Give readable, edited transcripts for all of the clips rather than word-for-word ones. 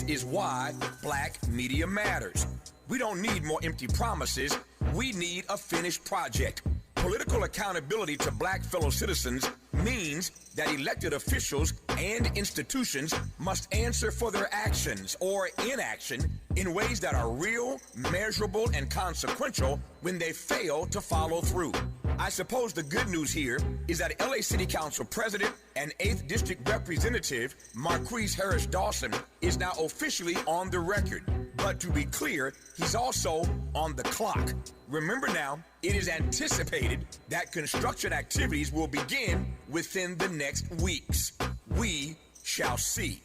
is why black media matters. We don't need more empty promises. We need a finished project. Political accountability to black fellow citizens means that elected officials and institutions must answer for their actions or inaction in ways that are real, measurable, and consequential when they fail to follow through. I suppose the good news here is that LA City Council President and 8th District Representative Marquise Harris Dawson is now officially on the record. But to be clear, he's also on the clock. Remember now, it is anticipated that construction activities will begin within the next weeks. We shall see.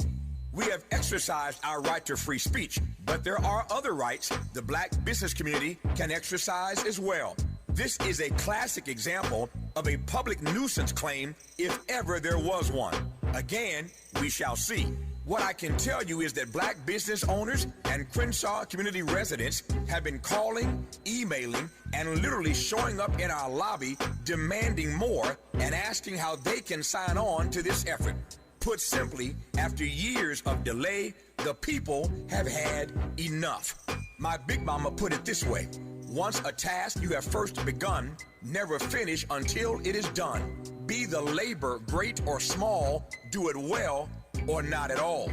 We have exercised our right to free speech, but there are other rights the black business community can exercise as well. This is a classic example of a public nuisance claim if ever there was one. Again, we shall see. What I can tell you is that black business owners and Crenshaw community residents have been calling, emailing, and literally showing up in our lobby demanding more and asking how they can sign on to this effort. Put simply, after years of delay, the people have had enough. My big mama put it this way: once a task you have first begun, never finish until it is done. Be the labor great or small, do it well or not at all.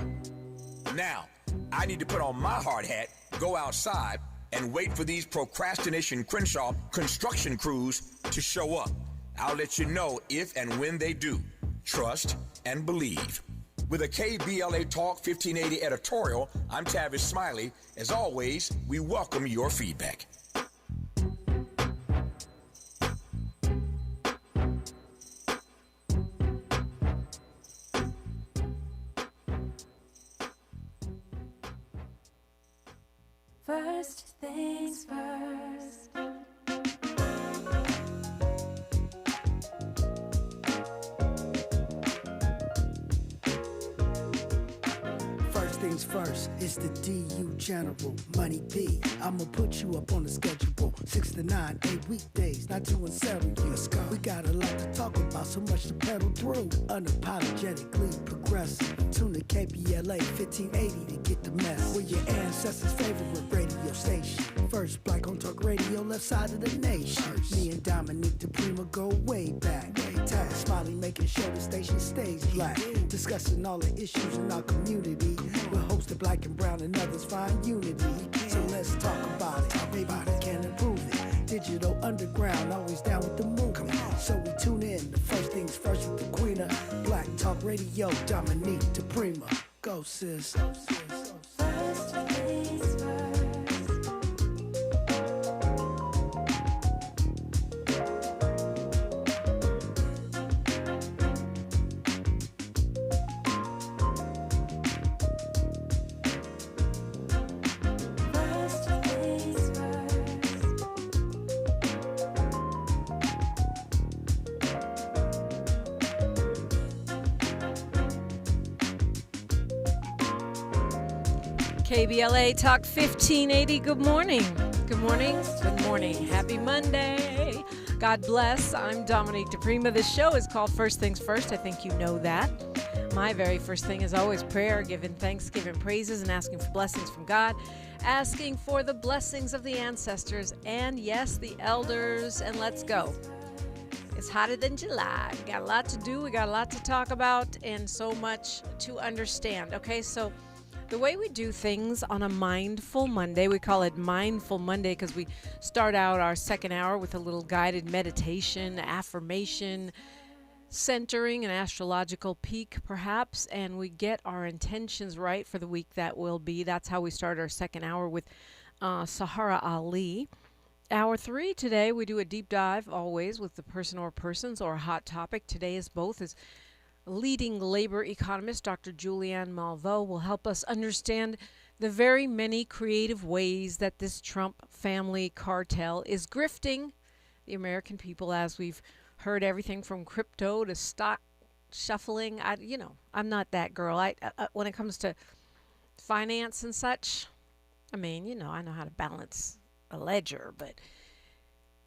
Now, I need to put on my hard hat, go outside, and wait for these procrastination Crenshaw construction crews to show up. I'll let you know if and when they do. Trust and believe. With a KBLA Talk 1580 editorial, I'm Tavis Smiley. As always, we welcome your feedback. First things first. First things first, it's the DU General, Money B. I'ma put you up on the schedule, 6 to 9, 8 weekdays, not to unsettle you. Let's go. We got a lot to talk about, so much to pedal through. Unapologetically progressive. Tune to KBLA 1580 to get the mess. We're your ancestors' favorite radio station. First black on talk radio, left side of the nation. Me and Dominique the Prima go way back. Tag Smiley making sure the station stays black. Discussing all the issues in our community. We're hosted black and brown and others find unity. So let's talk about it. Maybe we can improve it. Digital underground, always down with the movement. So we tune in. The first things first with the queen of black talk radio, Dominique the Prima. Go sis. First things first. KBLA Talk 1580. Good morning. Good morning. Good morning. Happy Monday. God bless. I'm Dominique DePrima. This show is called First Things First. I think you know that. My very first thing is always prayer, giving thanks, giving praises, and asking for blessings from God, asking for the blessings of the ancestors and, yes, the elders. And let's go. It's hotter than July. We got a lot to do. We got a lot to talk about and so much to understand. Okay, so the way we do things on a Mindful Monday, we call it Mindful Monday because we start out our second hour with a little guided meditation, affirmation, centering, an astrological peak perhaps, and we get our intentions right for the week that will be. That's how we start our second hour with Sahara Ali. Hour 3 today, we do a deep dive always with the person or persons or a hot topic. Today is both. Is leading labor economist Dr. Julianne Malveaux will help us understand the very many creative ways that this Trump family cartel is grifting the American people, as we've heard everything from crypto to stock shuffling. I'm not that girl. When it comes to finance and such, I know how to balance a ledger, but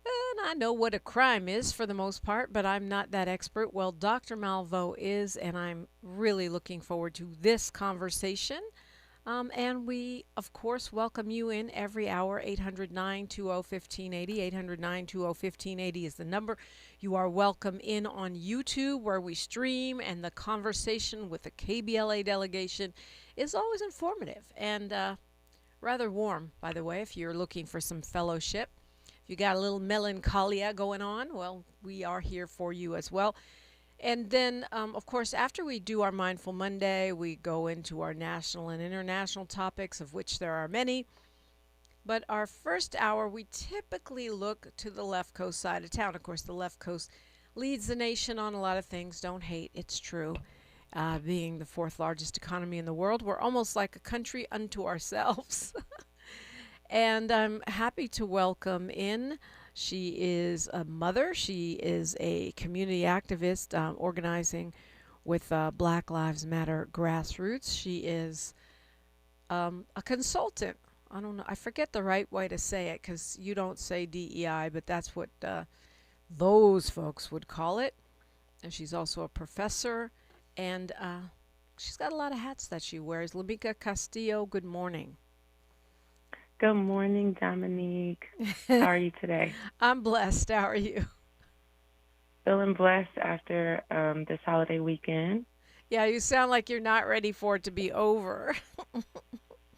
and I know what a crime is for the most part, but I'm not that expert. Well, Dr. Malveaux is, and I'm really looking forward to this conversation. And we, of course, welcome you in every hour. 800-920-1580. 800-920-1580 is the number. You are welcome in on YouTube, where we stream, and the conversation with the KBLA delegation is always informative and rather warm, by the way, if you're looking for some fellowship. If you got a little melancholia going on, well, we are here for you as well. And then, of course, after we do our Mindful Monday, we go into our national and international topics, of which there are many. But our first hour, we typically look to the left coast side of town. Of course, the left coast leads the nation on a lot of things. Don't hate, it's true. Being the fourth largest economy in the world, we're almost like a country unto ourselves. And I'm happy to welcome in. She is a mother. She is a community activist organizing with Black Lives Matter grassroots. She is a consultant. I don't know. I forget the right way to say it because you don't say DEI, but that's what those folks would call it. And she's also a professor. And she's got a lot of hats that she wears. LaMikia Castillo, good morning. Good morning, Dominique. How are you today? I'm blessed. How are you? Feeling blessed after this holiday weekend. Yeah, you sound like you're not ready for it to be over.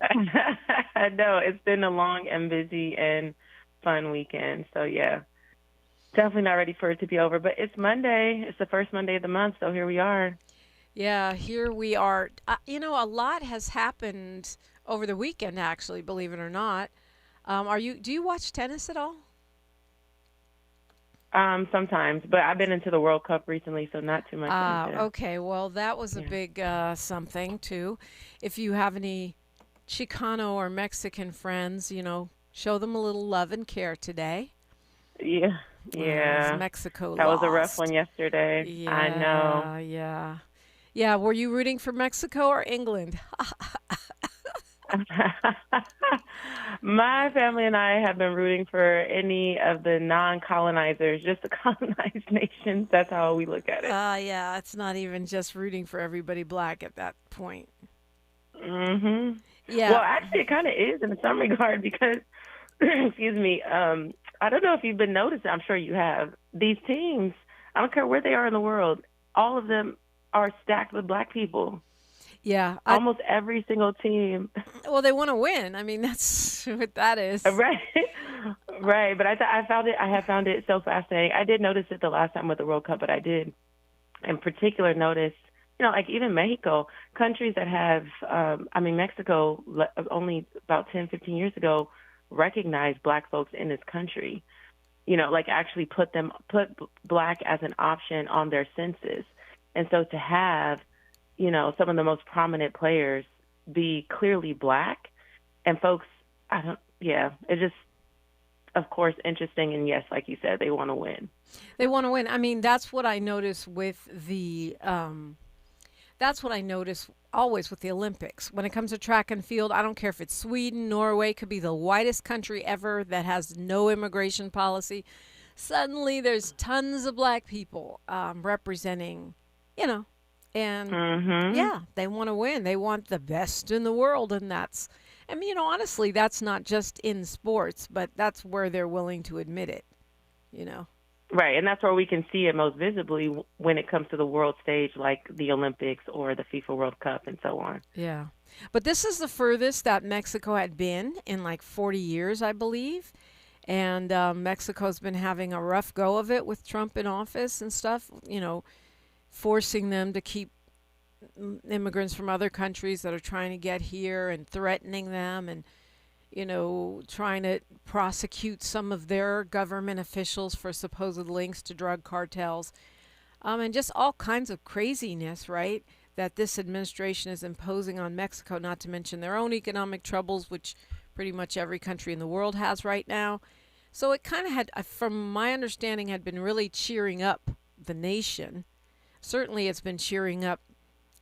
No, it's been a long and busy and fun weekend. So, yeah, definitely not ready for it to be over. But it's Monday. It's the first Monday of the month, so here we are. Yeah, here we are. A lot has happened over the weekend, actually, believe it or not. Do you watch tennis at all? Sometimes, but I've been into the World Cup recently, so not too much. Okay. Well, that was a big something, too. If you have any Chicano or Mexican friends, show them a little love and care today. Yeah. Mexico That lost. was a rough one yesterday. Yeah, I know. Yeah, were you rooting for Mexico or England? My family and I have been rooting for any of the non-colonizers, just the colonized nations. That's how we look at it. Yeah, it's not even just rooting for everybody black at that point. Mm-hmm. Yeah. Well, actually, it kind of is in some regard because, excuse me, I don't know if you've been noticing. I'm sure you have. These teams, I don't care where they are in the world, all of them are stacked with black people. Yeah. Almost every single team. Well, they want to win. I mean, that's what that is. Right. Right. But I have found it so fascinating. I did notice it the last time with the World Cup, but I did in particular notice, like even Mexico, countries that have, Mexico only about 10, 15 years ago recognized black folks in this country, like actually put black as an option on their census. And so to have, some of the most prominent players be clearly black and folks, it's just, of course, interesting. And yes, like you said, they want to win. They want to win. I mean, that's what I notice with always with the Olympics. When it comes to track and field, I don't care if it's Sweden, Norway, could be the whitest country ever that has no immigration policy. Suddenly there's tons of black people representing, and they want to win. They want the best in the world. And honestly, that's not just in sports, but that's where they're willing to admit it, Right, and that's where we can see it most visibly when it comes to the world stage, like the Olympics or the FIFA World Cup and so on. Yeah. But this is the furthest that Mexico had been in like 40 years, I believe. And Mexico's been having a rough go of it with Trump in office and stuff, forcing them to keep immigrants from other countries that are trying to get here and threatening them and, trying to prosecute some of their government officials for supposed links to drug cartels, and just all kinds of craziness, right, that this administration is imposing on Mexico, not to mention their own economic troubles, which pretty much every country in the world has right now. So it kind of had, from my understanding, had been really cheering up the nation. Certainly it's been cheering up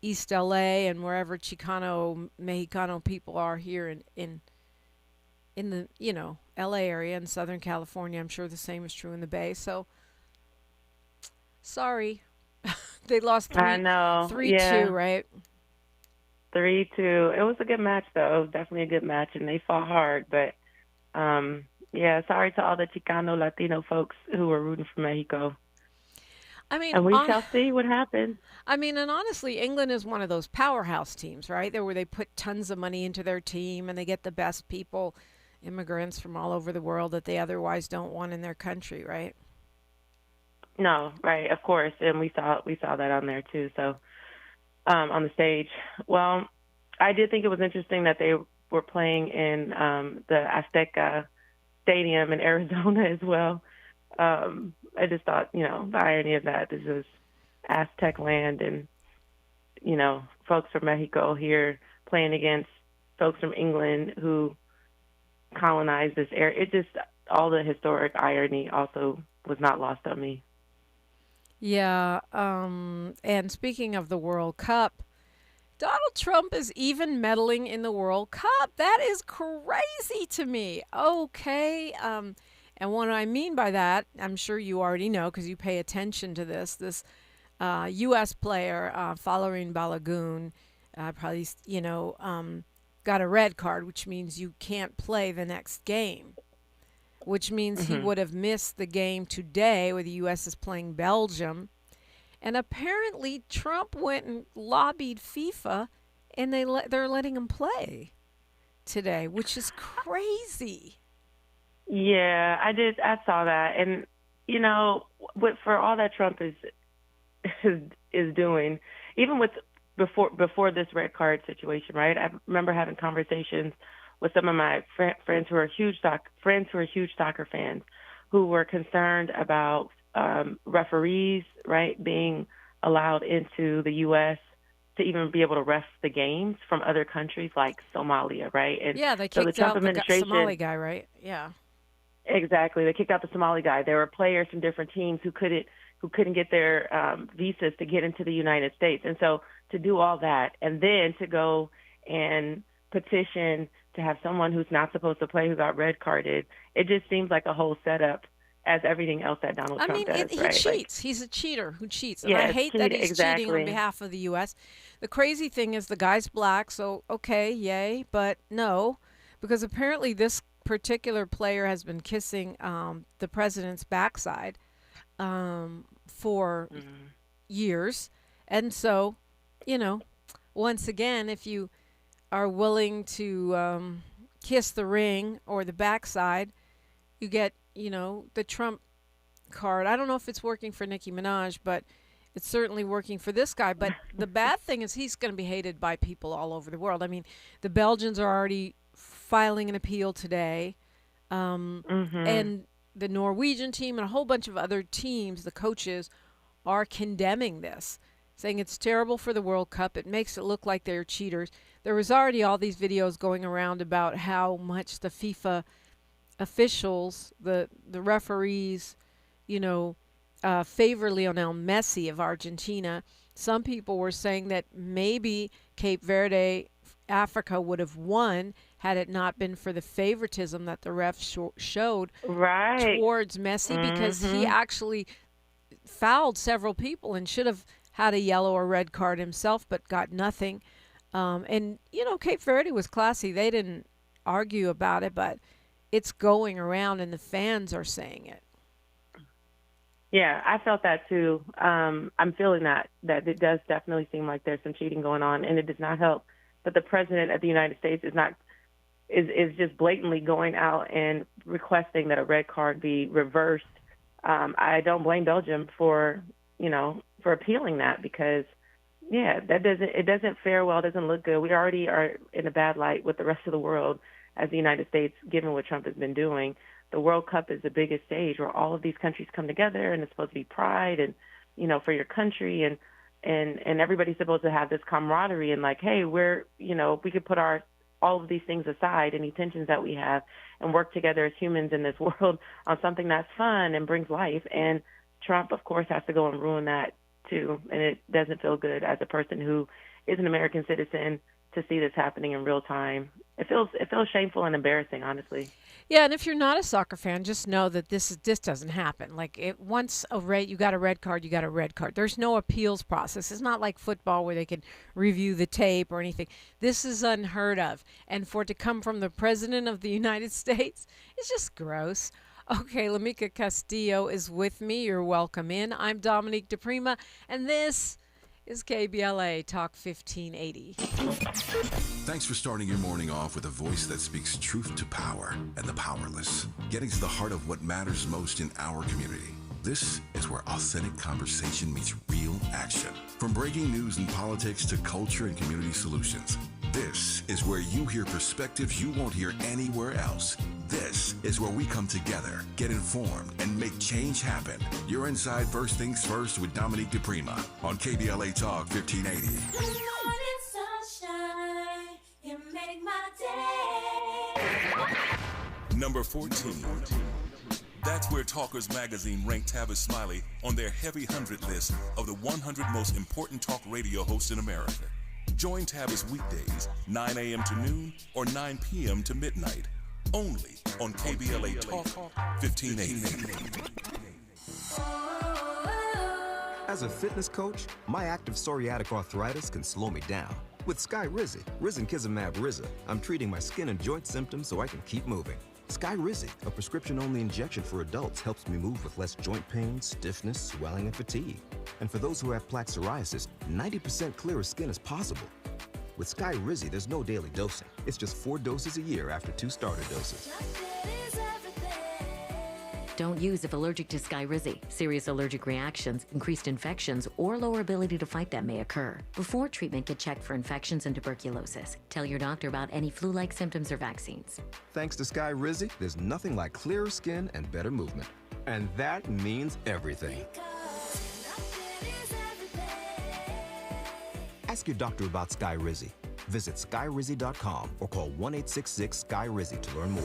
East LA and wherever Chicano, Mexicano people are here in the, LA area in Southern California. I'm sure the same is true in the Bay. So, sorry. They lost 3-2, right? 3-2. It was a good match, though. It was definitely a good match, and they fought hard. But, yeah, sorry to all the Chicano, Latino folks who were rooting for Mexico. I mean, And we shall see what happens. and honestly, England is one of those powerhouse teams, right? There where they put tons of money into their team and they get the best people, immigrants from all over the world that they otherwise don't want in their country, right? No, right, of course. And we saw that on there, too, so on the stage. Well, I did think it was interesting that they were playing in the Azteca Stadium in Arizona as well. I just thought, the irony of that. This is Aztec land and, folks from Mexico here playing against folks from England who colonized this area. It just, all the historic irony also was not lost on me. Yeah, and speaking of the World Cup, Donald Trump is even meddling in the World Cup. That is crazy to me. Okay, and what I mean by that, I'm sure you already know because you pay attention to this U.S. player, Folarin Balogun, probably, got a red card, which means you can't play the next game, which means he would have missed the game today where the U.S. is playing Belgium. And apparently Trump went and lobbied FIFA, and they're letting him play today, which is crazy. Yeah, I did. I saw that, and for all that Trump is doing, even with before this red card situation, right? I remember having conversations with some of my friends who are huge soccer fans, who were concerned about referees, right, being allowed into the U.S. to even be able to ref the games from other countries like Somalia, right? And yeah, they so kicked the Trump out the administration, Somali guy, right? Yeah. Exactly. They kicked out the Somali guy. There were players from different teams who couldn't get their visas to get into the United States. And so to do all that and then to go and petition to have someone who's not supposed to play who got red carded, it just seems like a whole setup as everything else that Donald Trump does. He right? cheats. He's a cheater who cheats. And Yeah, I hate that he's cheating on exactly. behalf of the U.S. The crazy thing is the guy's black, so okay, yay, but no, because apparently this particular player has been kissing the president's backside for years. And so, once again, if you are willing to kiss the ring or the backside, you get, the Trump card. I don't know if it's working for Nicki Minaj, but it's certainly working for this guy. But the bad thing is he's going to be hated by people all over the world. I mean, the Belgians are already filing an appeal today. And the Norwegian team and a whole bunch of other teams, the coaches, are condemning this, saying it's terrible for the World Cup. It makes it look like they're cheaters. There was already all these videos going around about how much the FIFA officials, the referees, favor Lionel Messi of Argentina. Some people were saying that maybe Cape Verde, Africa, would have won had it not been for the favoritism that the ref showed towards Messi, because he actually fouled several people and should have had a yellow or red card himself, but got nothing. And, Cape Verde was classy. They didn't argue about it, but it's going around and the fans are saying it. Yeah, I felt that too. I'm feeling that it does definitely seem like there's some cheating going on, and it does not help that the president of the United States is just blatantly going out and requesting that a red card be reversed. I don't blame Belgium for appealing that, because it doesn't fare well, doesn't look good. We already are in a bad light with the rest of the world as the United States, given what Trump has been doing. The World Cup is the biggest stage where all of these countries come together, and it's supposed to be pride and, for your country, and everybody's supposed to have this camaraderie and like, hey, we could put all of these things aside, any tensions that we have, and work together as humans in this world on something that's fun and brings life. And Trump, of course, has to go and ruin that too. And it doesn't feel good as a person who is an American citizen, to see this happening in real time. It feels shameful and embarrassing, honestly. Yeah, and if you're not a soccer fan, just know that this doesn't happen. Like once you got a red card, you got a red card. There's no appeals process. It's not like football where they can review the tape or anything. This is unheard of, and for it to come from the president of the United States, it's just gross. Okay, LaMikia Castillo is with me. You're welcome in. I'm Dominique DePrima, and this is KBLA Talk 1580. Thanks for starting your morning off with a voice that speaks truth to power and the powerless, getting to the heart of what matters most in our community. This is where authentic conversation meets real action. From breaking news and politics to culture and community solutions, this is where you hear perspectives you won't hear anywhere else. This is where we come together, get informed, and make change happen. You're inside First Things First with Dominique DePrima on KBLA Talk 1580. Good morning, sunshine. You make my day. Number 14. That's where Talkers Magazine ranked Tavis Smiley on their Heavy 100 list of the 100 most important talk radio hosts in America. Join Tavis weekdays, 9 a.m. to noon or 9 p.m. to midnight. Only on KBLA Talk 1580. As a fitness coach, my active psoriatic arthritis can slow me down. With Skyrizi, Risankizumab Riza, I'm treating my skin and joint symptoms so I can keep moving. Skyrizi, a prescription-only injection for adults, helps me move with less joint pain, stiffness, swelling, and fatigue. And for those who have plaque psoriasis, 90% clearer skin is possible. With Skyrizi, there's no daily dosing. It's just 4 doses a year after 2 starter doses. Don't use if allergic to Skyrizi. Serious allergic reactions, increased infections, or lower ability to fight them may occur. Before treatment, get checked for infections and tuberculosis. Tell your doctor about any flu-like symptoms or vaccines. Thanks to Skyrizi, there's nothing like clearer skin and better movement. And that means everything. Ask your doctor about Skyrizi. Visit skyrizi.com or call 1-866-SKY-RIZI to learn more.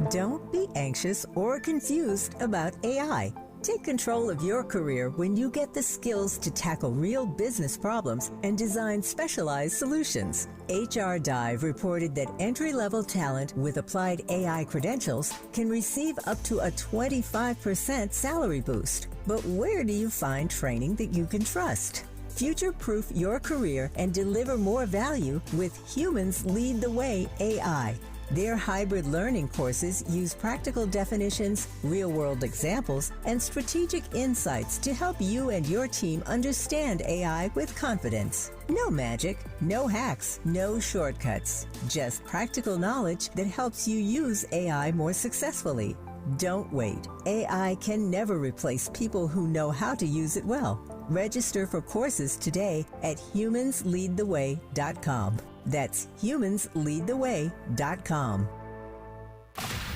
Don't be anxious or confused about AI. Take control of your career when you get the skills to tackle real business problems and design specialized solutions. HR Dive reported that entry-level talent with applied AI credentials can receive up to a 25% salary boost. But where do you find training that you can trust? Future-proof your career and deliver more value with Humans Lead the Way AI. Their hybrid learning courses use practical definitions, real-world examples, and strategic insights to help you and your team understand AI with confidence. No magic, no hacks, no shortcuts. Just practical knowledge that helps you use AI more successfully. Don't wait. AI can never replace people who know how to use it well. Register for courses today at humansleadtheway.com. That's humansleadtheway.com.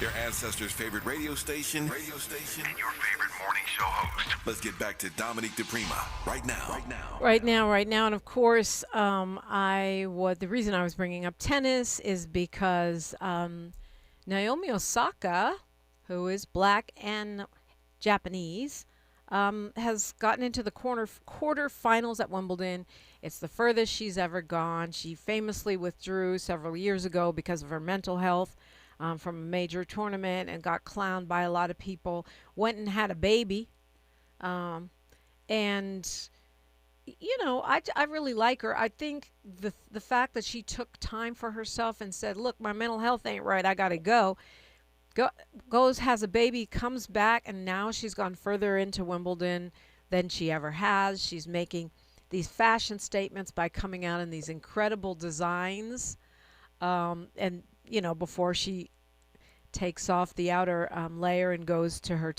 Your ancestors' favorite radio station, and your favorite morning show host. Let's get back to Dominique DePrima right now. Right now. And of course, the reason I was bringing up tennis is because Naomi Osaka, who is black and Japanese, has gotten into the quarterfinals at Wimbledon. It's the furthest she's ever gone. She famously withdrew several years ago because of her mental health from a major tournament and got clowned by a lot of people. Went and had a baby. And, you know, I really like her. I think the fact that she took time for herself and said, look, my mental health ain't right. I got to go. Goes, has a baby, comes back, and now she's gone further into Wimbledon than she ever has. She's making these fashion statements by coming out in these incredible designs. And, you know, before she takes off the outer layer and goes to her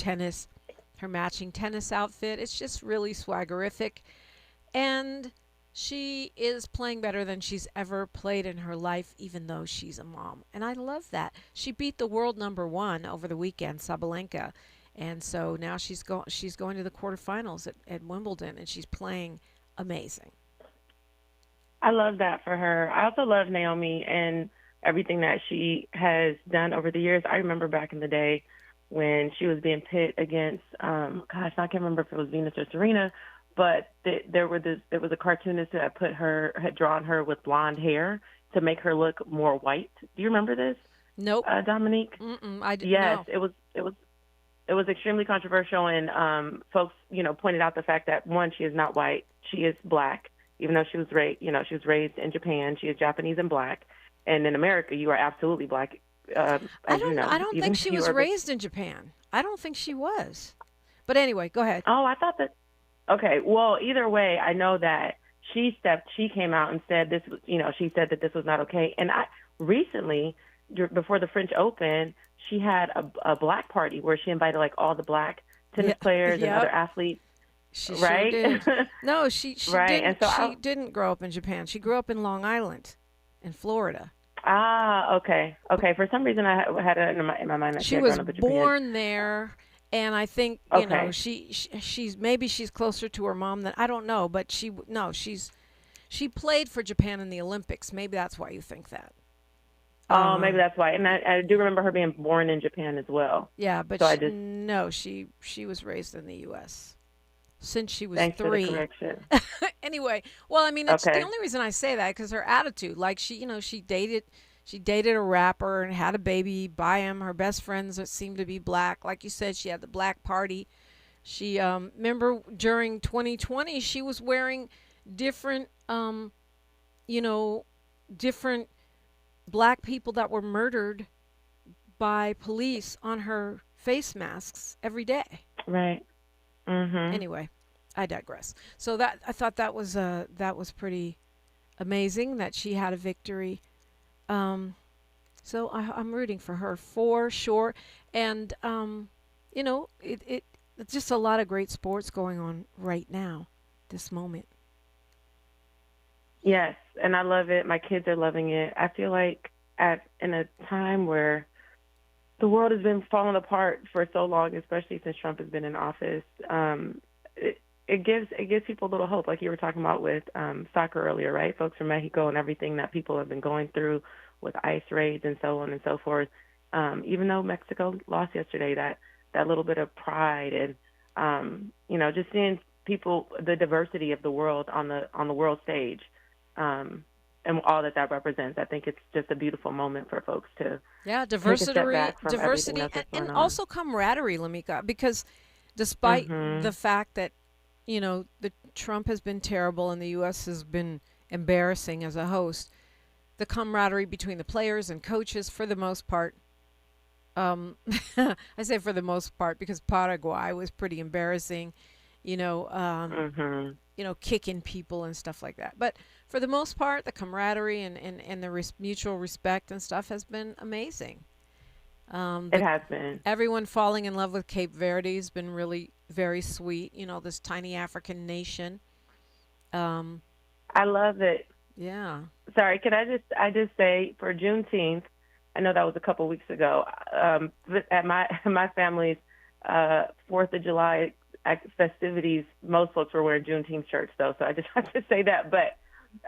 matching tennis outfit, it's just really swaggerific. And she is playing better than she's ever played in her life, even though she's a mom. And I love that. She beat the world number 1 over the weekend, Sabalenka. And so now she's going to the quarterfinals at Wimbledon, and she's playing amazing. I love that for her. I also love Naomi and everything that she has done over the years. I remember back in the day when she was being pit against, I can't remember if it was Venus or Serena, but there was a cartoonist who had drawn her with blonde hair to make her look more white. Do you remember this? Nope. Dominique? I didn't Yes, know. it was extremely controversial, and folks, pointed out the fact that, one, she is not white, she is black, even though she was raised in Japan. She is Japanese and black, and in America, you are absolutely black. I don't think she was raised in Japan. I don't think she was. But anyway, go ahead. Oh, I thought that. Okay, well, either way, I know that she came out and said this was, she said that this was not okay. And recently, before the French Open, she had a black party where she invited like all the black tennis players and other athletes. She right? Sure did. No, she right. didn't. And so she didn't grow up in Japan. She grew up in Long Island, in Florida. Ah, okay. For some reason, I had it in my mind that she had was grown up in Japan. born there, and I think she's maybe she's closer to her mom than I don't know, but she played for Japan in the Olympics. Maybe that's why you think that. Oh, maybe that's why. And I do remember her being born in Japan as well. Yeah, but so she was raised in the U.S. since she was Thanks 3. For the correction. Anyway, well, I mean, that's the only reason I say that, because her attitude, like she dated a rapper and had a baby by him. Her best friends seemed to be black. Like you said, she had the black party. She remember during 2020, she was wearing different different black people that were murdered by police on her face masks every day. Right. Mm-hmm. Anyway, I digress. So I thought that was pretty amazing that she had a victory. So I'm rooting for her for sure. And it's just a lot of great sports going on right now, this moment. Yes, and I love it. My kids are loving it. I feel like in a time where the world has been falling apart for so long, especially since Trump has been in office, it gives people a little hope, like you were talking about with soccer earlier, right? Folks from Mexico and everything that people have been going through with ICE raids and so on and so forth. Even though Mexico lost yesterday, that little bit of pride and just seeing people, the diversity of the world on the world stage. And all that represents, I think it's just a beautiful moment for folks to diversity, and also camaraderie, LaMikia, because despite the fact that the Trump has been terrible and the U.S. has been embarrassing as a host, the camaraderie between the players and coaches, for the most part, I say for the most part because Paraguay was pretty embarrassing, kicking people and stuff like that. But for the most part, the camaraderie and the mutual respect and stuff has been amazing. It has been. Everyone falling in love with Cape Verde has been really very sweet. This tiny African nation. I love it. Yeah. Sorry, could I just say for Juneteenth, I know that was a couple weeks ago. At my family's 4th of July festivities, most folks were wearing Juneteenth shirts, though. So I just have to say that. But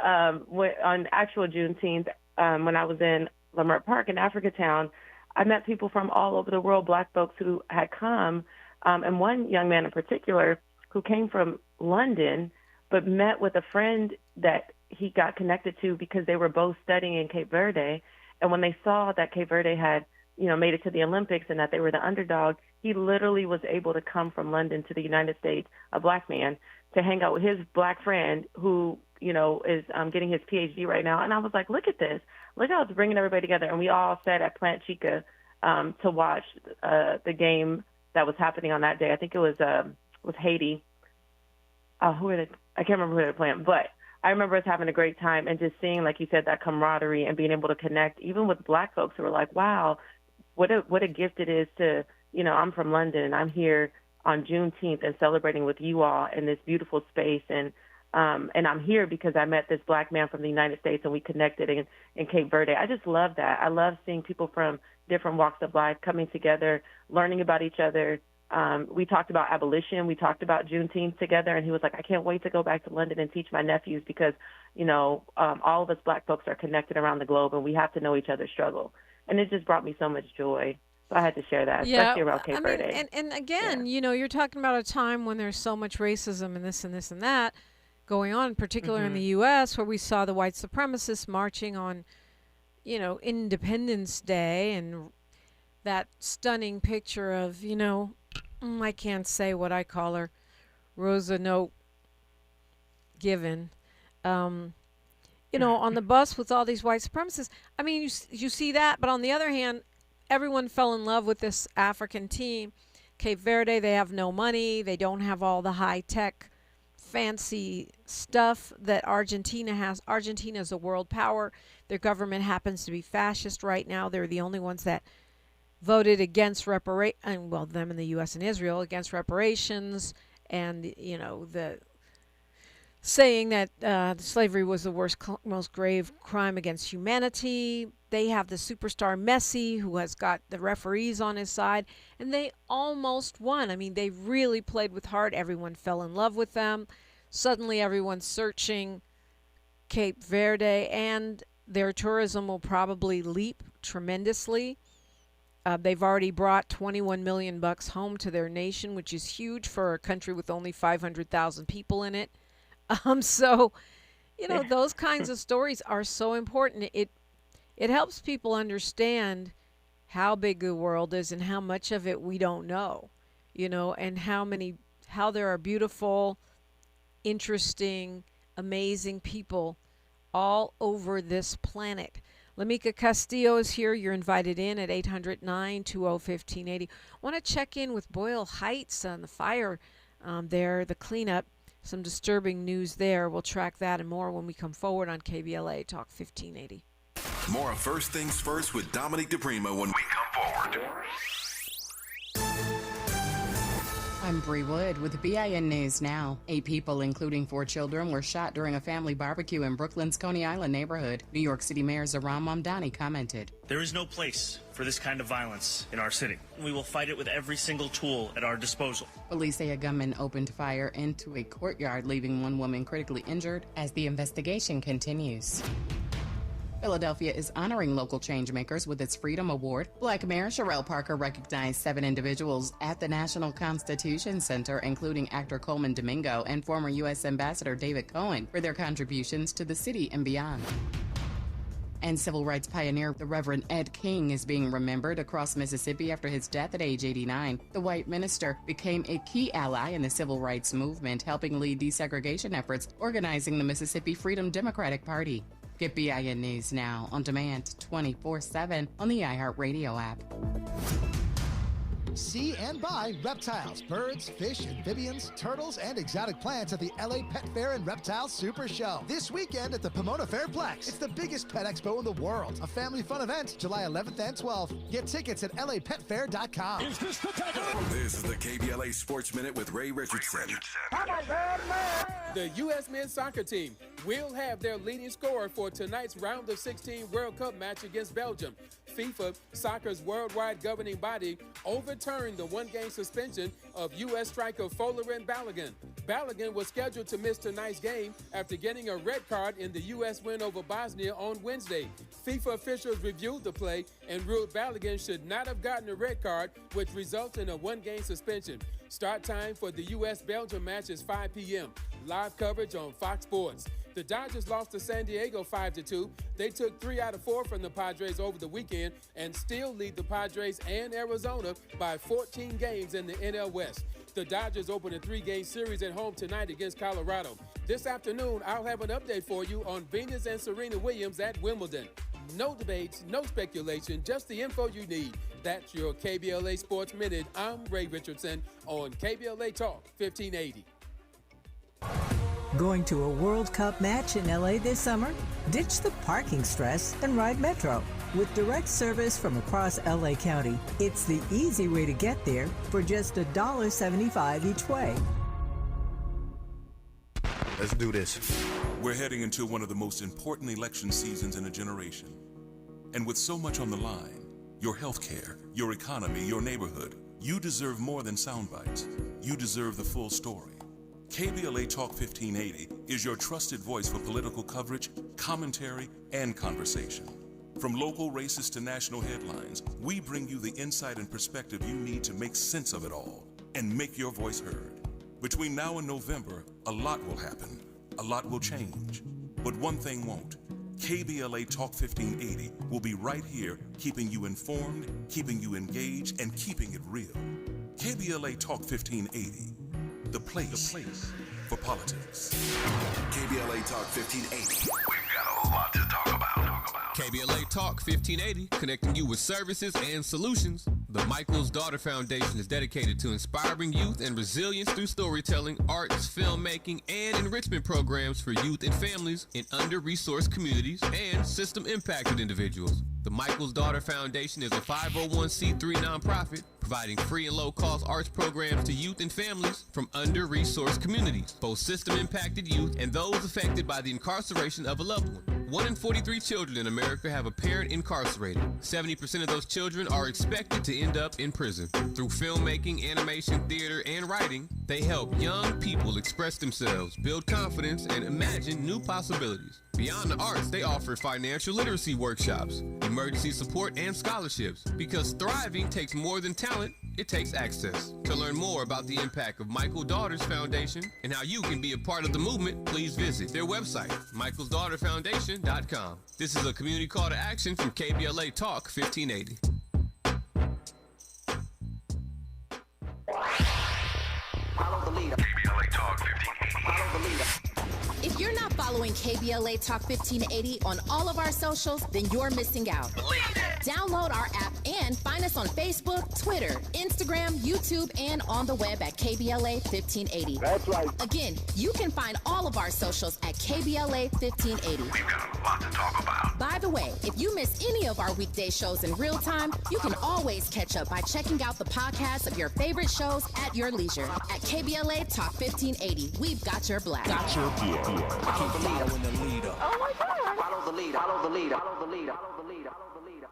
on actual Juneteenth, when I was in Leimert Park in Africatown, I met people from all over the world, black folks who had come, and one young man in particular who came from London, but met with a friend that he got connected to because they were both studying in Cape Verde. And when they saw that Cape Verde had, made it to the Olympics and that they were the underdog, he literally was able to come from London to the United States, a black man, to hang out with his black friend who, is getting his PhD right now. And I was like, look at this. Look how it's bringing everybody together. And we all sat at Plant Chica to watch the game that was happening on that day. I think it was Haiti. I can't remember who they were playing, but I remember us having a great time and just seeing, like you said, that camaraderie and being able to connect, even with black folks who were like, wow, what a gift it is to, I'm from London and I'm here on Juneteenth and celebrating with you all in this beautiful space. And I'm here because I met this black man from the United States and we connected in Cape Verde. I just love that. I love seeing people from different walks of life coming together, learning about each other. We talked about abolition. We talked about Juneteenth together, and he was like, I can't wait to go back to London and teach my nephews because, all of us black folks are connected around the globe, and we have to know each other's struggle. And it just brought me so much joy. So I had to share that, especially around Cape Verde. And again, you're talking about a time when there's so much racism and this and that going on, particularly in the U.S., where we saw the white supremacists marching on, Independence Day, and that stunning picture of, I can't say what I call her, Rosa Note Given, on the bus with all these white supremacists. I mean, you see that, but on the other hand, everyone fell in love with this African team. Cape Verde, they have no money. They don't have all the high-tech, fancy stuff that Argentina has. Argentina is a world power. Their government happens to be fascist right now. They're the only ones that voted against them in the U.S. and Israel, against reparations, and, the saying that slavery was the worst, most grave crime against humanity. They have the superstar Messi, who has got the referees on his side, and they almost won. I mean, they really played with heart. Everyone fell in love with them. Suddenly, everyone's searching Cape Verde, and their tourism will probably leap tremendously. They've already brought $21 million home to their nation, which is huge for a country with only 500,000 people in it. So, those kinds of stories are so important. It helps people understand how big the world is and how much of it we don't know, and how there are beautiful, interesting, amazing people all over this planet. LaMikia Castillo is here. You're invited in at 800-920-1580. I want to check in with Boyle Heights on the fire there, the cleanup. Some disturbing news there. We'll track that and more when we come forward on KBLA Talk 1580. More of First Things First with Dominique DePrima when we come forward. I'm Bree Wood with BIN News Now. 8 people, including 4 children, were shot during a family barbecue in Brooklyn's Coney Island neighborhood. New York City Mayor Zohran Mamdani commented. There is no place for this kind of violence in our city. We will fight it with every single tool at our disposal. Police say a gunman opened fire into a courtyard, leaving 1 woman critically injured as the investigation continues. Philadelphia is honoring local changemakers with its Freedom Award. Black Mayor Sherelle Parker recognized 7 individuals at the National Constitution Center, including actor Coleman Domingo and former U.S. Ambassador David Cohen, for their contributions to the city and beyond. And civil rights pioneer, the Reverend Ed King, is being remembered across Mississippi after his death at age 89. The white minister became a key ally in the civil rights movement, helping lead desegregation efforts, organizing the Mississippi Freedom Democratic Party. Get BIN News Now on demand 24/7 on the iHeartRadio app. See and buy reptiles, birds, fish, amphibians, turtles, and exotic plants at the LA Pet Fair and Reptile Super Show this weekend at the Pomona Fairplex. It's the biggest pet expo in the world. A family fun event, July 11th and 12th. Get tickets at lapetfair.com. Is this the This is the KBLA Sports Minute with Ray Richardson. The U.S. men's soccer team will have their leading scorer for tonight's round of 16 World Cup match against Belgium. FIFA, soccer's worldwide governing body, overturned the 1-game suspension of U.S. striker Folarin Balogun. Balogun was scheduled to miss tonight's game after getting a red card in the U.S. win over Bosnia on Wednesday. FIFA officials reviewed the play and ruled Balogun should not have gotten a red card, which results in a 1-game suspension. Start time for the U.S.-Belgium match is 5 p.m. Live coverage on Fox Sports. The Dodgers lost to San Diego 5-2. They took 3 out of 4 from the Padres over the weekend and still lead the Padres and Arizona by 14 games in the NL West. The Dodgers open a 3-game series at home tonight against Colorado. This afternoon, I'll have an update for you on Venus and Serena Williams at Wimbledon. No debates, no speculation, just the info you need. That's your KBLA Sports Minute. I'm Ray Richardson on KBLA Talk 1580. Going to a World Cup match in LA this summer? Ditch the parking stress and ride Metro. With direct service from across LA County, it's the easy way to get there for just $1.75 each way. Let's do this. We're heading into one of the most important election seasons in a generation. And with so much on the line, your health care, your economy, your neighborhood, you deserve more than sound bites. You deserve the full story. KBLA Talk 1580 is your trusted voice for political coverage, commentary, and conversation. From local races to national headlines, we bring you the insight and perspective you need to make sense of it all and make your voice heard. Between now and November, a lot will happen, a lot will change. But one thing won't. KBLA Talk 1580 will be right here, keeping you informed, keeping you engaged, and keeping it real. KBLA Talk 1580, the place for politics. KBLA Talk 1580. We've got a lot to talk about. KBLA Talk 1580, connecting you with services and solutions. The Michael's Daughter Foundation is dedicated to inspiring youth and resilience through storytelling, arts, filmmaking, and enrichment programs for youth and families in under-resourced communities and system-impacted individuals. The Michael's Daughter Foundation is a 501c3 nonprofit providing free and low-cost arts programs to youth and families from under-resourced communities, both system-impacted youth and those affected by the incarceration of a loved one. 1 in 43 children in America have a parent incarcerated. 70% of those children are expected to end up in prison. Through filmmaking, animation, theater, and writing, they help young people express themselves, build confidence, and imagine new possibilities. Beyond the arts, they offer financial literacy workshops, emergency support, and scholarships. Because thriving takes more than talent, it takes access. To learn more about the impact of Michael Daughters Foundation and how you can be a part of the movement, please visit their website, michaelsdaughterfoundation.com. This is a community call to action from KBLA Talk 1580. Follow the leader. KBLA Talk 1580. Follow the leader. If you're not following KBLA Talk 1580 on all of our socials, then you're missing out. Download our app and find us on Facebook, Twitter, Instagram, YouTube, and on the web at KBLA 1580. That's right. Again, you can find all of our socials at KBLA 1580. We've got a lot to talk about. By the way, if you miss any of our weekday shows in real time, you can always catch up by checking out the podcast of your favorite shows at your leisure. At KBLA Talk 1580, we've got your black. Got your black. Follow the leader. The leader. Oh my God. Follow the leader. Follow the leader. Follow the leader. Follow the leader. Follow the leader.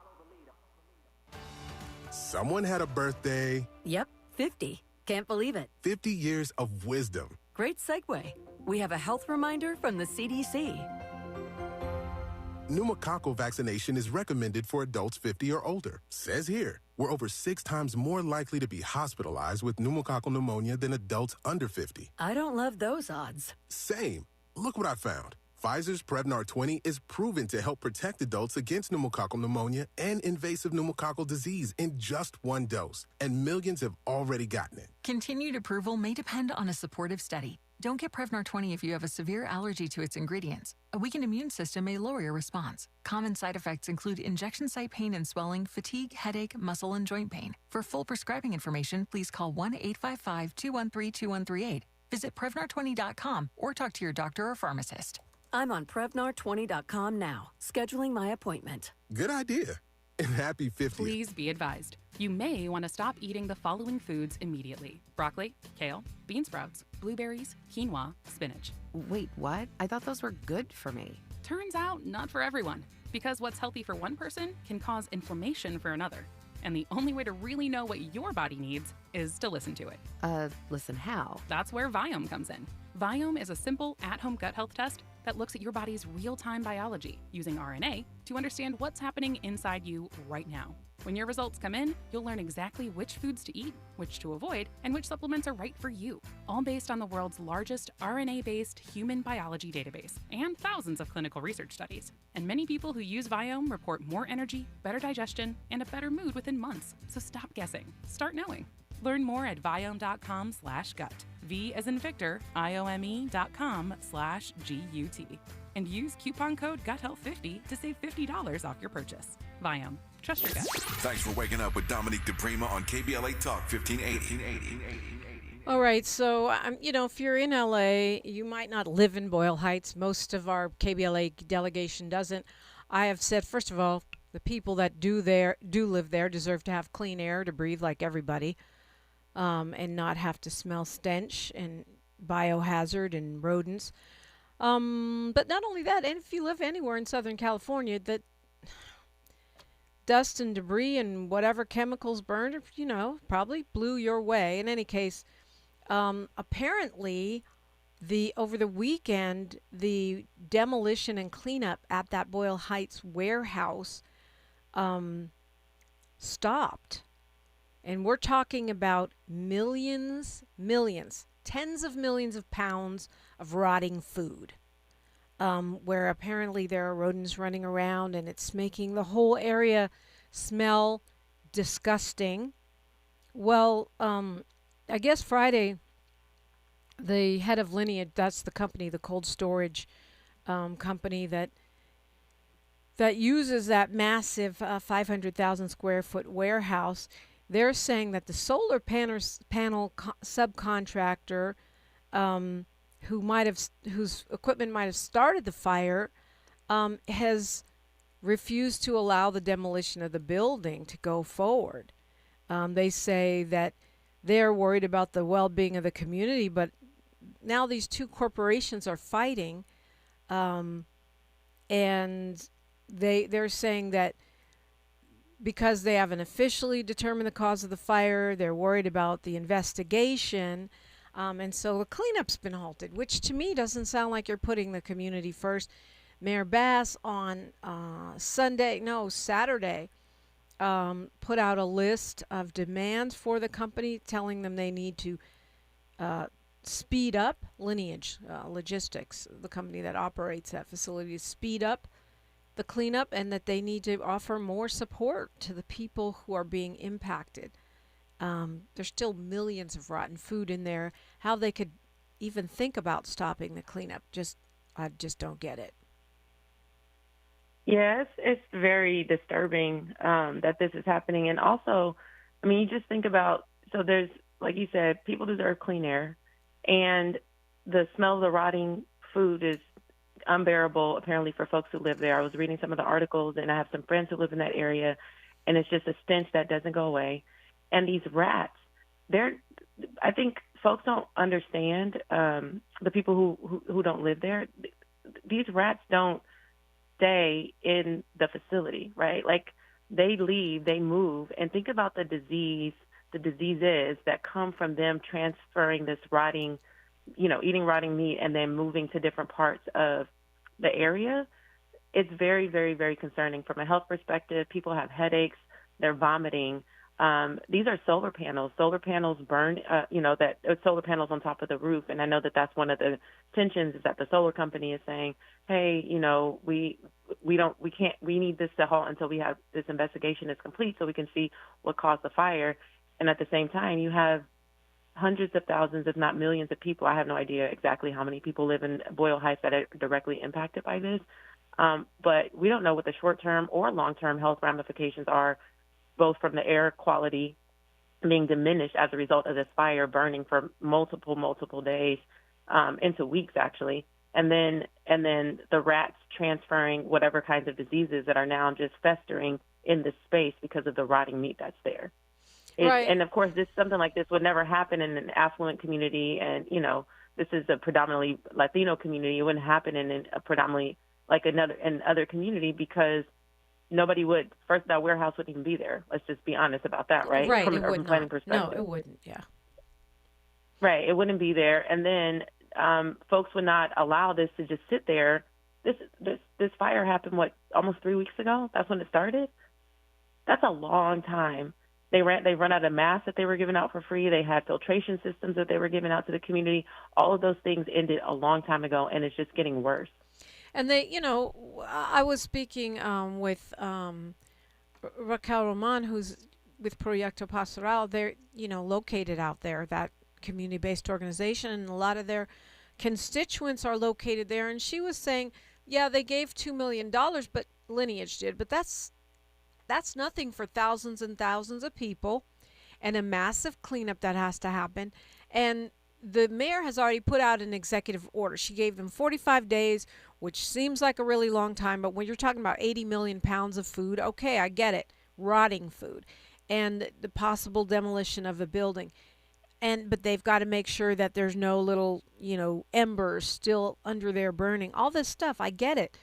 Someone had a birthday. Yep, 50. Can't believe it. 50 years of wisdom. Great segue. We have a health reminder from the CDC. Pneumococcal vaccination is recommended for adults 50 or older. Says here, we're over 6 times more likely to be hospitalized with pneumococcal pneumonia than adults under 50. I don't love those odds. Same. Look what I found. Pfizer's Prevnar 20 is proven to help protect adults against pneumococcal pneumonia and invasive pneumococcal disease in just 1 dose, and millions have already gotten it. Continued approval may depend on a supportive study. Don't get Prevnar 20 if you have a severe allergy to its ingredients. A weakened immune system may lower your response. Common side effects include injection site pain and swelling, fatigue, headache, muscle, and joint pain. For full prescribing information, please call 1-855-213-2138. Visit Prevnar20.com or talk to your doctor or pharmacist. I'm on Prevnar20.com now, scheduling my appointment. Good idea. And happy 50th. Please be advised. You may want to stop eating the following foods immediately. Broccoli, kale, bean sprouts, blueberries, quinoa, spinach. Wait, what? I thought those were good for me. Turns out, not for everyone. Because what's healthy for one person can cause inflammation for another. And the only way to really know what your body needs is to listen to it. Listen how? That's where Viome comes in. Viome is a simple, at-home gut health test that looks at your body's real-time biology using RNA to understand what's happening inside you right now. When your results come in, you'll learn exactly which foods to eat, which to avoid, and which supplements are right for you, all based on the world's largest RNA-based human biology database and thousands of clinical research studies. And many people who use Viome report more energy, better digestion, and a better mood within months. So stop guessing. Start knowing. Learn more at Viome.com/gut. V as in Victor, IOME.com/GUT. And use coupon code GUTHEALTH50 to save $50 off your purchase. Viome. Trust your gut. Thanks for waking up with Dominique DePrima on KBLA Talk 1580. All right, so, if you're in L.A., you might not live in Boyle Heights. Most of our KBLA delegation doesn't. I have said, first of all, the people that do live there deserve to have clean air to breathe like everybody, and not have to smell stench and biohazard and rodents. But not only that, and if you live anywhere in Southern California, that dust and debris and whatever chemicals burned, probably blew your way. In any case, apparently, over the weekend, the demolition and cleanup at that Boyle Heights warehouse stopped. And we're talking about millions, tens of millions of pounds of rotting food, where apparently there are rodents running around and it's making the whole area smell disgusting. Well, I guess Friday, the head of Lineage, that's the company, the cold storage company that uses that massive 500,000 square foot warehouse, they're saying that the solar panel subcontractor whose equipment might have started the fire has refused to allow the demolition of the building to go forward. They say that they're worried about the well-being of the community, but now these two corporations are fighting, and they're saying that because they haven't officially determined the cause of the fire, they're worried about the investigation, and so the cleanup's been halted, which to me doesn't sound like you're putting the community first. Mayor Bass on Saturday, put out a list of demands for the company, telling them they need to speed up Lineage Logistics, the company that operates that facility, to speed up the cleanup, and that they need to offer more support to the people who are being impacted. There's still millions of rotten food in there. How they could even think about stopping the cleanup, I just don't get it. Yes, it's very disturbing that this is happening. And also, I mean, you just think about, so there's, like you said, people deserve clean air, and the smell of the rotting food is unbearable, apparently, for folks who live there. I was reading some of the articles, and I have some friends who live in that area, and it's just a stench that doesn't go away. And these rats, I think folks don't understand, the people who don't live there, these rats don't stay in the facility, right? Like, they leave, they move, and think about the diseases that come from them transferring this rotting, eating rotting meat and then moving to different parts of the area. It's very, very, very concerning from a health perspective. People have headaches, they're vomiting. These are solar panels. Solar panels burn, solar panels on top of the roof. And I know that that's one of the tensions, is that the solar company is saying, hey, we need this to halt until we have this investigation is complete so we can see what caused the fire. And at the same time, you have hundreds of thousands, if not millions of people. I have no idea exactly how many people live in Boyle Heights that are directly impacted by this. But we don't know what the short-term or long-term health ramifications are, both from the air quality being diminished as a result of this fire burning for multiple days, into weeks actually, and then the rats transferring whatever kinds of diseases that are now just festering in this space because of the rotting meat that's there. Right. And of course, something like this would never happen in an affluent community, and this is a predominantly Latino community. It wouldn't happen in a predominantly another community, because nobody would. First, that warehouse wouldn't even be there. Let's just be honest about that, right? Right. From It an urban would planning not. perspective. No, it wouldn't. Yeah. Right. It wouldn't be there. And then folks would not allow this to just sit there. This fire happened, almost 3 weeks ago? That's when it started? That's a long time. They run out of masks that they were giving out for free. They had filtration systems that they were giving out to the community. All of those things ended a long time ago, and it's just getting worse. And I was speaking with Raquel Roman, who's with Proyecto Pastoral. They're, located out there, that community-based organization, and a lot of their constituents are located there. And she was saying, yeah, they gave $2 million, but Lineage did, but that's nothing for thousands and thousands of people, and a massive cleanup that has to happen. And the mayor has already put out an executive order. She gave them 45 days, which seems like a really long time, but when you're talking about 80 million pounds of food, okay, I get it, rotting food, and the possible demolition of the building. But they've got to make sure that there's no little, embers still under there burning. All this stuff, I get it.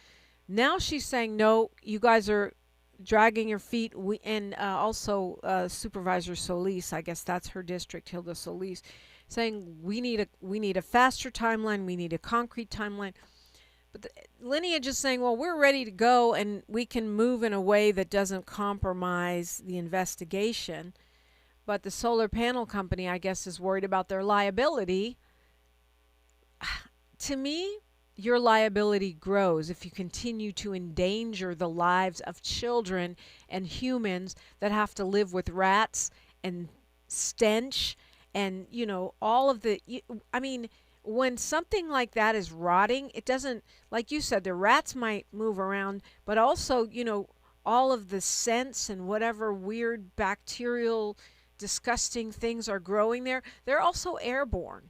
Now she's saying, no, you guys are dragging your feet. Also Supervisor Solis, I guess that's her district, Hilda Solis, saying we need a faster timeline. We need a concrete timeline. But the lineage is saying, well, we're ready to go and we can move in a way that doesn't compromise the investigation. But the solar panel company, I guess, is worried about their liability. To me, your liability grows if you continue to endanger the lives of children and humans that have to live with rats and stench and, all of the. I mean, when something like that is rotting, it doesn't, like you said, the rats might move around, but also, all of the scents and whatever weird bacterial disgusting things are growing there, they're also airborne.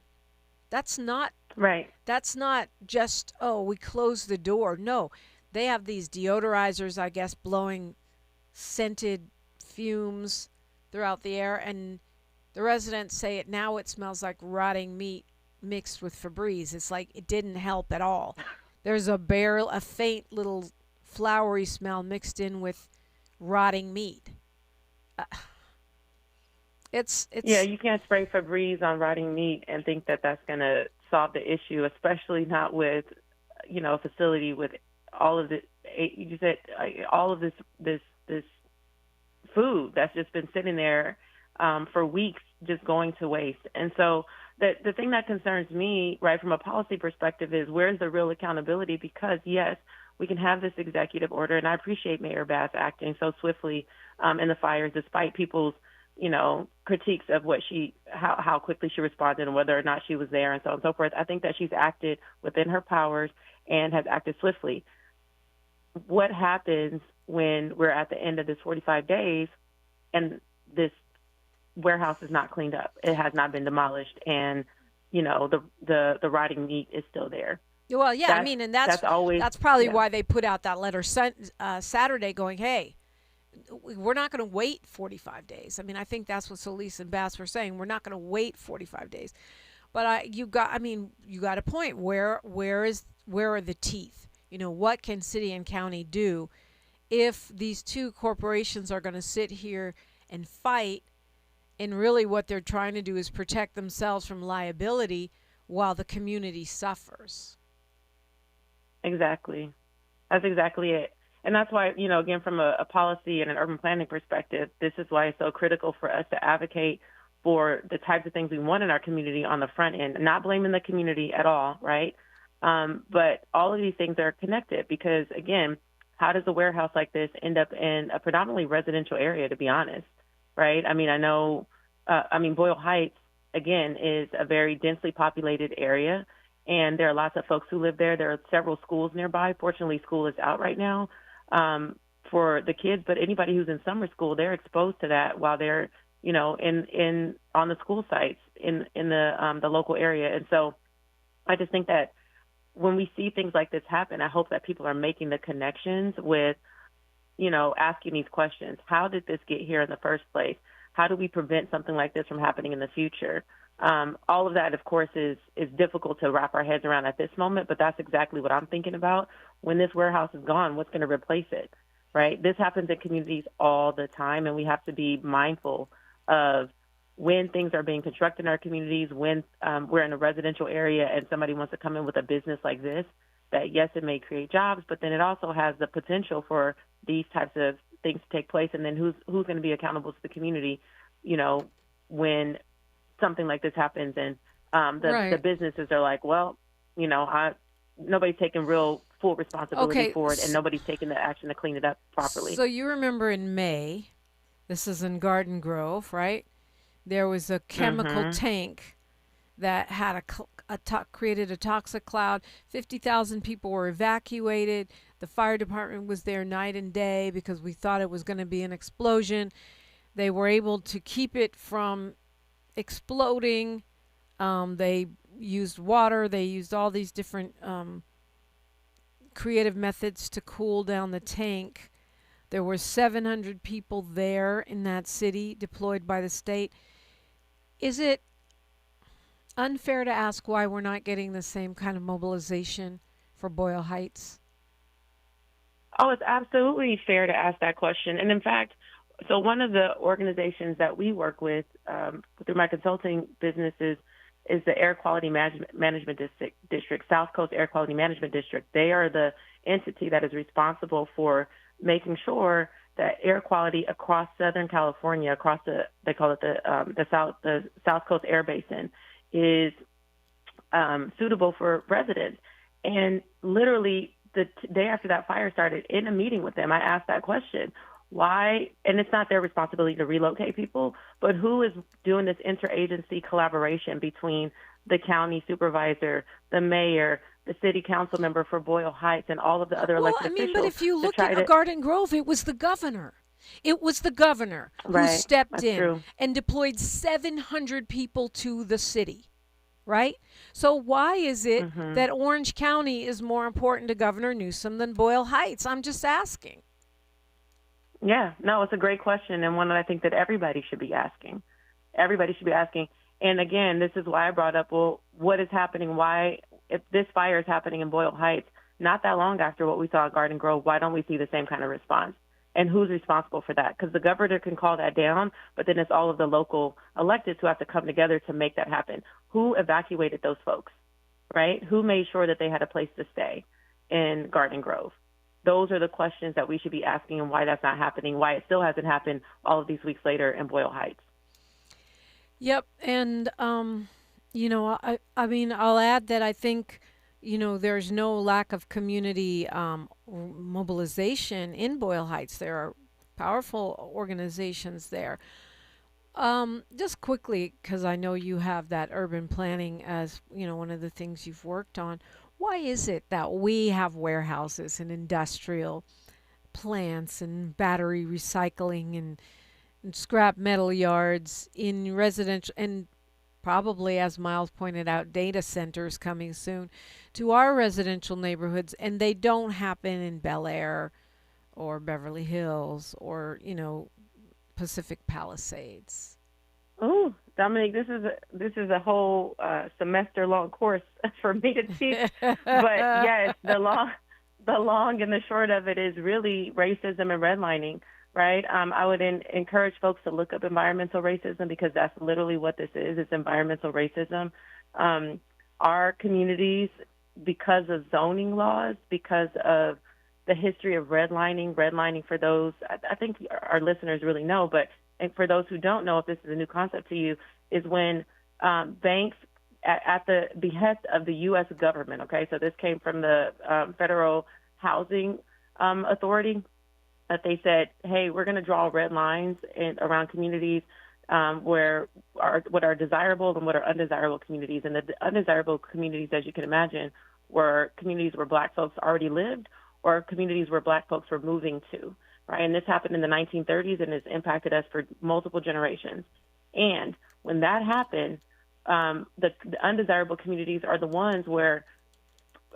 That's not right. That's not just, we close the door. No, they have these deodorizers, I guess, blowing scented fumes throughout the air, and the residents say it smells like rotting meat mixed with Febreze. It's like it didn't help at all. There's a faint little flowery smell mixed in with rotting meat. It's Yeah, you can't spray Febreze on rotting meat and think that that's going to solve the issue, especially not with, a facility with all of this. You said all of this food that's just been sitting there for weeks, just going to waste. And so the thing that concerns me, right, from a policy perspective, is where's the real accountability? Because yes, we can have this executive order, and I appreciate Mayor Bass acting so swiftly in the fires, despite people's critiques of how quickly she responded and whether or not she was there and so on and so forth. I think that she's acted within her powers and has acted swiftly. What happens when we're at the end of this 45 days and this warehouse is not cleaned up? It has not been demolished, and the rotting meat is still there. Well, yeah, that's probably why they put out that letter Saturday going, hey, we're not going to wait 45 days. I mean, I think that's what Solis and Bass were saying. We're not going to wait 45 days. But you got a point. Where are the teeth? What can city and county do if these two corporations are going to sit here and fight, and really what they're trying to do is protect themselves from liability while the community suffers? Exactly. That's exactly it. And that's why, again, from a policy and an urban planning perspective, this is why it's so critical for us to advocate for the types of things we want in our community on the front end, not blaming the community at all, right? But all of these things are connected because, again, how does a warehouse like this end up in a predominantly residential area, to be honest, right? I mean, Boyle Heights, again, is a very densely populated area, and there are lots of folks who live there. There are several schools nearby. Fortunately, school is out right now for the kids, but anybody who's in summer school, they're exposed to that while they're, in on the school sites in the local area. And so I just think that when we see things like this happen, I hope that people are making the connections with, asking these questions. How did this get here in the first place? How do we prevent something like this from happening in the future? All of that, of course, is difficult to wrap our heads around at this moment, but that's exactly what I'm thinking about. When this warehouse is gone, what's going to replace it, right? This happens in communities all the time, and we have to be mindful of when things are being constructed in our communities, when we're in a residential area and somebody wants to come in with a business like this, that, yes, it may create jobs, but then it also has the potential for these types of things to take place, and then who's going to be accountable to the community, when something like this happens, and the businesses are like, well, nobody's taking real full responsibility for it, and nobody's taking the action to clean it up properly. So you remember in May, this is in Garden Grove, right? There was a chemical tank that had created a toxic cloud. 50,000 people were evacuated. The fire department was there night and day because we thought it was going to be an explosion. They were able to keep it from exploding. They used water. They used all these different creative methods to cool down the tank. There were 700 people there in that city deployed by the state. Is it unfair to ask why we're not getting the same kind of mobilization for Boyle Heights? Oh, it's absolutely fair to ask that question. And in fact, so one of the organizations that we work with through my consulting businesses is the Air Quality Management District, South Coast Air Quality Management District. They are the entity that is responsible for making sure that air quality across Southern California, across they call it the South Coast Air Basin, is suitable for residents. And literally the day after that fire started, in a meeting with them, I asked that question. Why? And it's not their responsibility to relocate people, but who is doing this interagency collaboration between the county supervisor, the mayor, the city council member for Boyle Heights, and all of the other elected officials? But if you look at Garden Grove, it was the governor. It was the governor who stepped in and deployed 700 people to the city, right? So why is it that Orange County is more important to Governor Newsom than Boyle Heights? I'm just asking. Yeah, no, it's a great question, and one that I think that everybody should be asking. Everybody should be asking. And again, this is why I brought up, well, what is happening? Why, if this fire is happening in Boyle Heights, not that long after what we saw at Garden Grove, why don't we see the same kind of response? And who's responsible for that? Because the governor can call that down, but then it's all of the local electeds who have to come together to make that happen. Who evacuated those folks, right? Who made sure that they had a place to stay in Garden Grove? Those are the questions that we should be asking, and why that's not happening, why it still hasn't happened all of these weeks later in Boyle Heights. Yep. And, I mean, I'll add that I think, there's no lack of community mobilization in Boyle Heights. There are powerful organizations there. Just quickly, because I know you have that urban planning as, one of the things you've worked on. Why is it that we have warehouses and industrial plants and battery recycling and scrap metal yards in residential and probably, as Miles pointed out, data centers coming soon to our residential neighborhoods, and they don't happen in Bel Air or Beverly Hills or, Pacific Palisades? Oh, Dominique, this is a whole semester-long course for me to teach. But yes, the long and the short of it is really racism and redlining, right? I would encourage folks to look up environmental racism, because that's literally what this is. It's environmental racism. Our communities, because of zoning laws, because of the history of redlining for those, I think our listeners really know, but and for those who don't know, if this is a new concept to you, is when banks, at the behest of the U.S. government, okay, so this came from the Federal Housing Authority, that they said, hey, we're going to draw red lines around communities what are desirable and what are undesirable communities. And the undesirable communities, as you can imagine, were communities where Black folks already lived or communities where Black folks were moving to. Right, and this happened in the 1930s and has impacted us for multiple generations. And when that happened, the undesirable communities are the ones where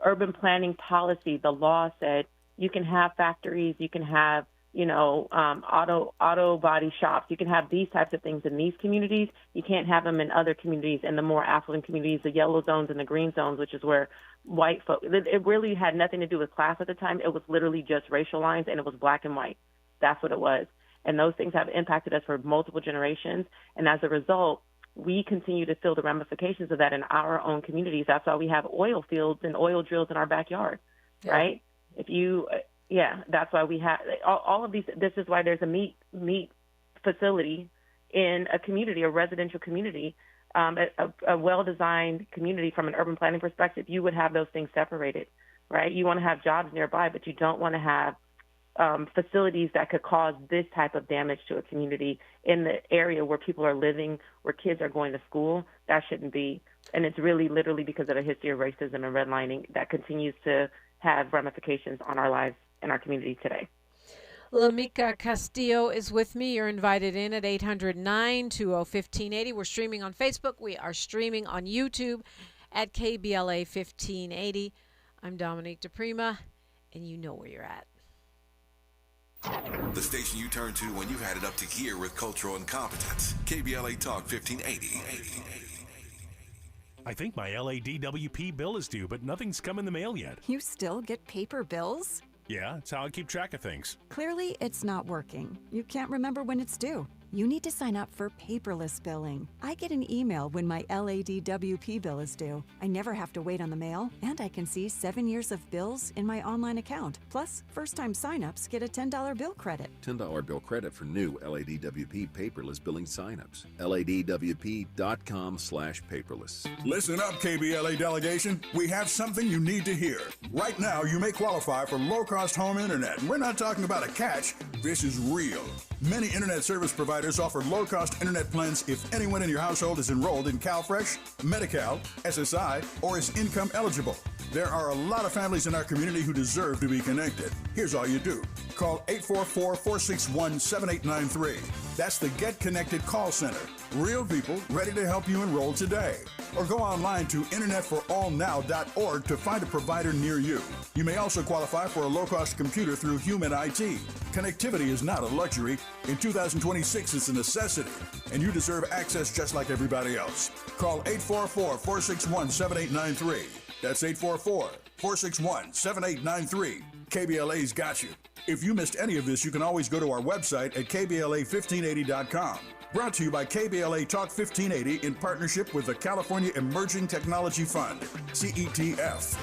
urban planning policy, the law said you can have factories, you can have, auto body shops, you can have these types of things in these communities. You can't have them in other communities, in the more affluent communities, the yellow zones and the green zones, which is where white folks, it really had nothing to do with class at the time. It was literally just racial lines, and it was black and white. That's what it was. And those things have impacted us for multiple generations. And as a result, we continue to feel the ramifications of that in our own communities. That's why we have oil fields and oil drills in our backyard, right? That's why we have all of these. This is why there's a meat facility in a community, a residential community, a well-designed community from an urban planning perspective. You would have those things separated, right? You want to have jobs nearby, but you don't want to have facilities that could cause this type of damage to a community in the area where people are living, where kids are going to school. That shouldn't be. And it's really literally because of a history of racism and redlining that continues to have ramifications on our lives in our community today. LaMikia Castillo is with me. You're invited in at 800-920-1580. We're streaming on Facebook. We are streaming on YouTube at KBLA 1580. I'm Dominique DePrima, and you know where you're at. The station you turn to when you've had it up to gear with cultural incompetence. KBLA Talk 1580. I think my LADWP bill is due, but nothing's come in the mail yet. You still get paper bills? Yeah, it's how I keep track of things. Clearly, it's not working. You can't remember when it's due. You need to sign up for paperless billing. I get an email when my LADWP bill is due. I never have to wait on the mail, and I can see 7 years of bills in my online account. Plus, first-time signups get a $10 bill credit. $10 bill credit for new LADWP paperless billing signups. LADWP.com/paperless. Listen up, KBLA delegation. We have something you need to hear. Right now, you may qualify for low-cost home internet. And we're not talking about a catch. This is real. Many internet service providers offer low-cost internet plans if anyone in your household is enrolled in CalFresh, Medi-Cal, SSI, or is income eligible. There are a lot of families in our community who deserve to be connected. Here's all you do. Call 844-461-7893. That's the Get Connected call center. Real people ready to help you enroll today. Or go online to internetforallnow.org to find a provider near you. You may also qualify for a low-cost computer through Human IT. Connectivity is not a luxury. In 2026, it's a necessity. And you deserve access just like everybody else. Call 844-461-7893. That's 844-461-7893. KBLA's got you. If you missed any of this, you can always go to our website at kbla1580.com. Brought to you by KBLA Talk 1580 in partnership with the California Emerging Technology Fund, CETF.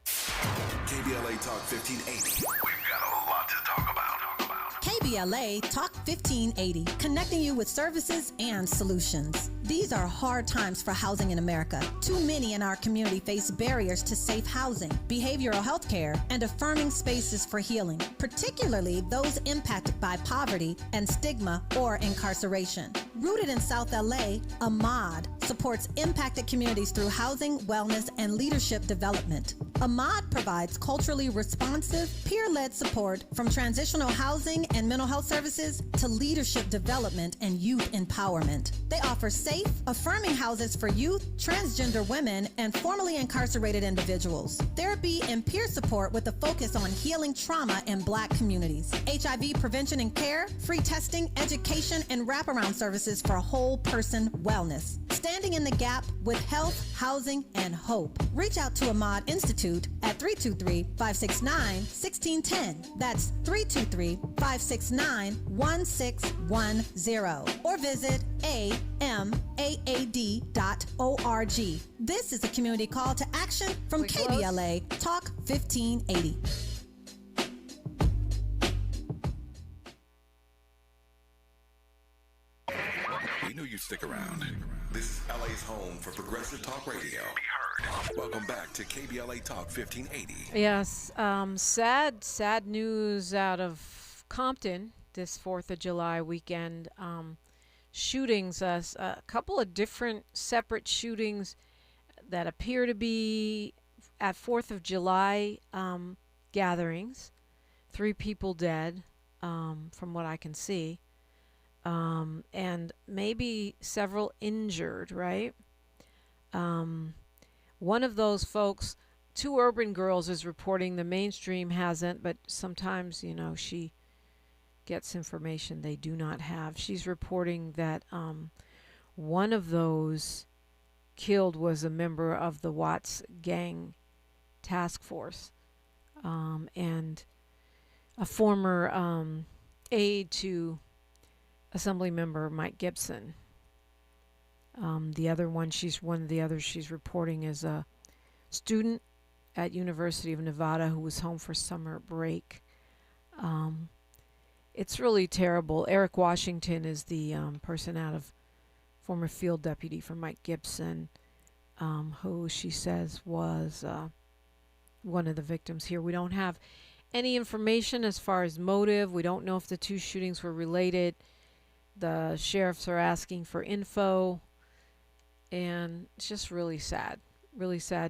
KBLA Talk 1580. We've got a lot to talk about. KBLA Talk 1580, connecting you with services and solutions. These are hard times for housing in America. Too many in our community face barriers to safe housing, behavioral health care, and affirming spaces for healing, particularly those impacted by poverty and stigma or incarceration. Rooted in South LA, Ahmad supports impacted communities through housing, wellness, and leadership development. Ahmad provides culturally responsive, peer-led support from transitional housing and mental health services to leadership development and youth empowerment. They offer safe, affirming houses for youth, transgender women, and formerly incarcerated individuals. Therapy and peer support with a focus on healing trauma in Black communities. HIV prevention and care, free testing, education, and wraparound services for whole person wellness. Standing in the gap with health, housing, and hope. Reach out to Ahmad Institute at 323-569-1610. That's 323-569-1610. Or visit amaad.org. This is a community call to action from KBLA Talk 1580. We knew you'd stick around. This is LA's home for progressive talk radio. Be heard. Welcome back to KBLA Talk 1580. Yes, sad news out of Compton this 4th of July weekend. Shootings, a couple of different separate shootings that appear to be at 4th of July gatherings. 3 people dead, from what I can see. And maybe several injured, right? One of those folks, 2 Urban Girls is reporting, the mainstream hasn't, but sometimes, she gets information they do not have. She's reporting that one of those killed was a member of the Watts gang task force, and a former aide to Assembly Member Mike Gibson. The other one, one of the others she's reporting is a student at University of Nevada who was home for summer break. It's really terrible. Eric Washington is the person out of former field deputy for Mike Gibson, who she says was one of the victims here. We don't have any information as far as motive. We don't know if the 2 shootings were related. The sheriffs are asking for info, and it's just really sad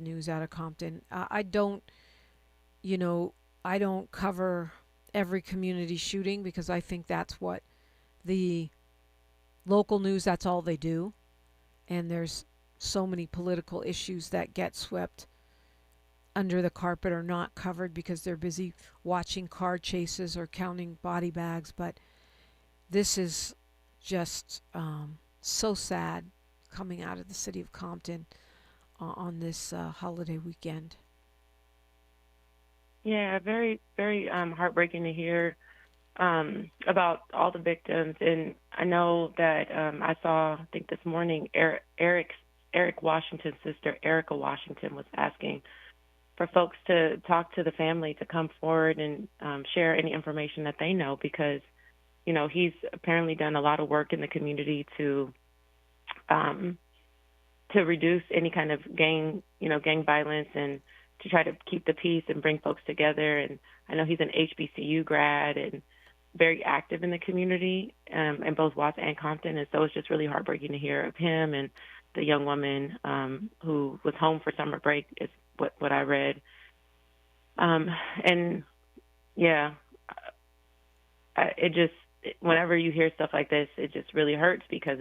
news out of Compton. I don't cover every community shooting because I think that's what the local news, that's all they do. And there's so many political issues that get swept under the carpet or not covered because they're busy watching car chases or counting body bags. But this is just so sad coming out of the city of Compton on this holiday weekend. Yeah, very, very heartbreaking to hear about all the victims. And I know that I saw, I think this morning, Eric Washington's sister, Erica Washington, was asking for folks to talk to the family, to come forward and share any information that they know, because, you know, he's apparently done a lot of work in the community to reduce any kind of gang violence and to try to keep the peace and bring folks together. And I know he's an HBCU grad and very active in the community in both Watts and Compton. And so it's just really heartbreaking to hear of him and the young woman who was home for summer break, is what I read. And yeah, whenever you hear stuff like this, it just really hurts, because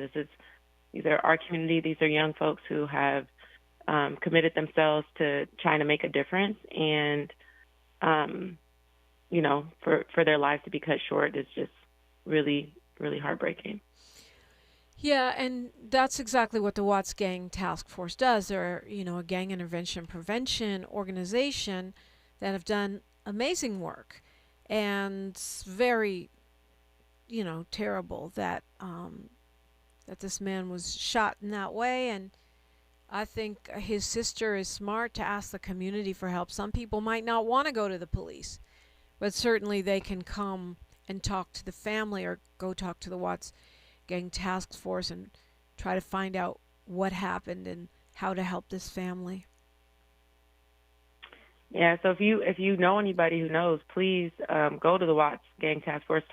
these are our community. These are young folks who have committed themselves to trying to make a difference, and you know, for their lives to be cut short is just really, really heartbreaking. Yeah, and that's exactly what the Watts Gang Task Force does. They're, you know, a gang intervention prevention organization that have done amazing work, and it's very, you know, terrible that that this man was shot in that way. And I think his sister is smart to ask the community for help. Some people might not want to go to the police, but certainly they can come and talk to the family or go talk to the Watts Gang Task Force and try to find out what happened and how to help this family. Yeah, so if you know anybody who knows, please go to the Watts Gang Task Force.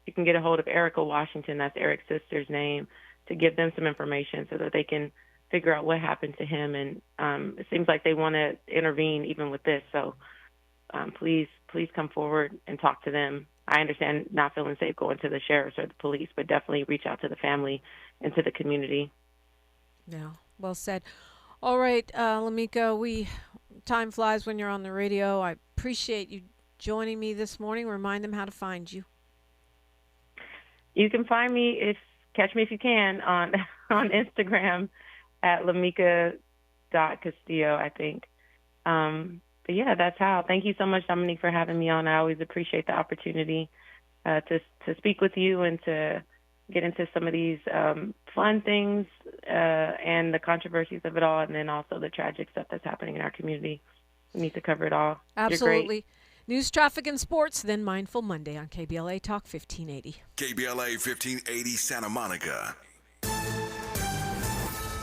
You can get a hold of Erica Washington, that's Eric's sister's name, to give them some information so that they can figure out what happened to him. And it seems like they want to intervene even with this. So please come forward and talk to them. I understand not feeling safe going to the sheriffs or the police, but definitely reach out to the family and to the community. Yeah, well said. All right, LaMikia, time flies when you're on the radio. I appreciate you joining me this morning. Remind them how to find you. You can find me, catch me if you can, on Instagram at LaMikia.Castillo, I think. But yeah, that's how. Thank you so much, Dominique, for having me on. I always appreciate the opportunity to speak with you and to get into some of these fun things and the controversies of it all, and then also the tragic stuff that's happening in our community. We need to cover it all. Absolutely. News, traffic, and sports, then Mindful Monday on KBLA Talk 1580. KBLA 1580 Santa Monica.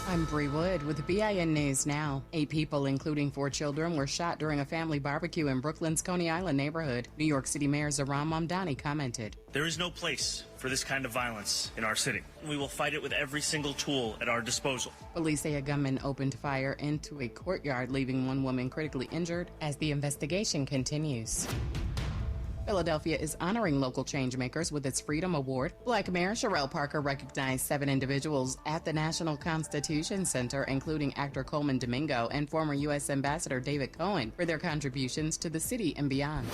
I'm Bree Wood with BIN News Now. 8 people, including 4 children, were shot during a family barbecue in Brooklyn's Coney Island neighborhood. New York City Mayor Zohran Mamdani commented. There is no place for this kind of violence in our city. We will fight it with every single tool at our disposal. Police say a gunman opened fire into a courtyard, leaving one woman critically injured as the investigation continues. Philadelphia is honoring local changemakers with its Freedom Award. Black Mayor Sherelle Parker recognized 7 individuals at the National Constitution Center, including actor Coleman Domingo and former U.S. Ambassador David Cohen, for their contributions to the city and beyond.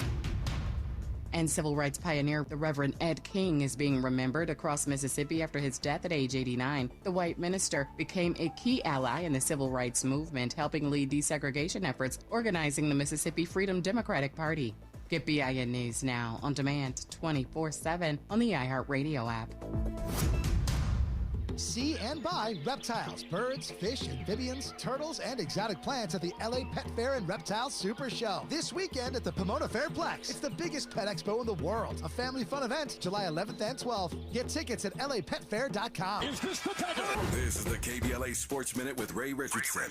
And civil rights pioneer, the Reverend Ed King, is being remembered across Mississippi after his death at age 89. The white minister became a key ally in the civil rights movement, helping lead desegregation efforts, organizing the Mississippi Freedom Democratic Party. Get BIN News Now on demand 24/7 on the iHeartRadio app. See and buy reptiles, birds, fish, amphibians, turtles, and exotic plants at the LA Pet Fair and Reptile Super Show. This weekend at the Pomona Fairplex. It's the biggest pet expo in the world. A family fun event, July 11th and 12th. Get tickets at lapetfair.com. This is the KBLA Sports Minute with Ray Richardson.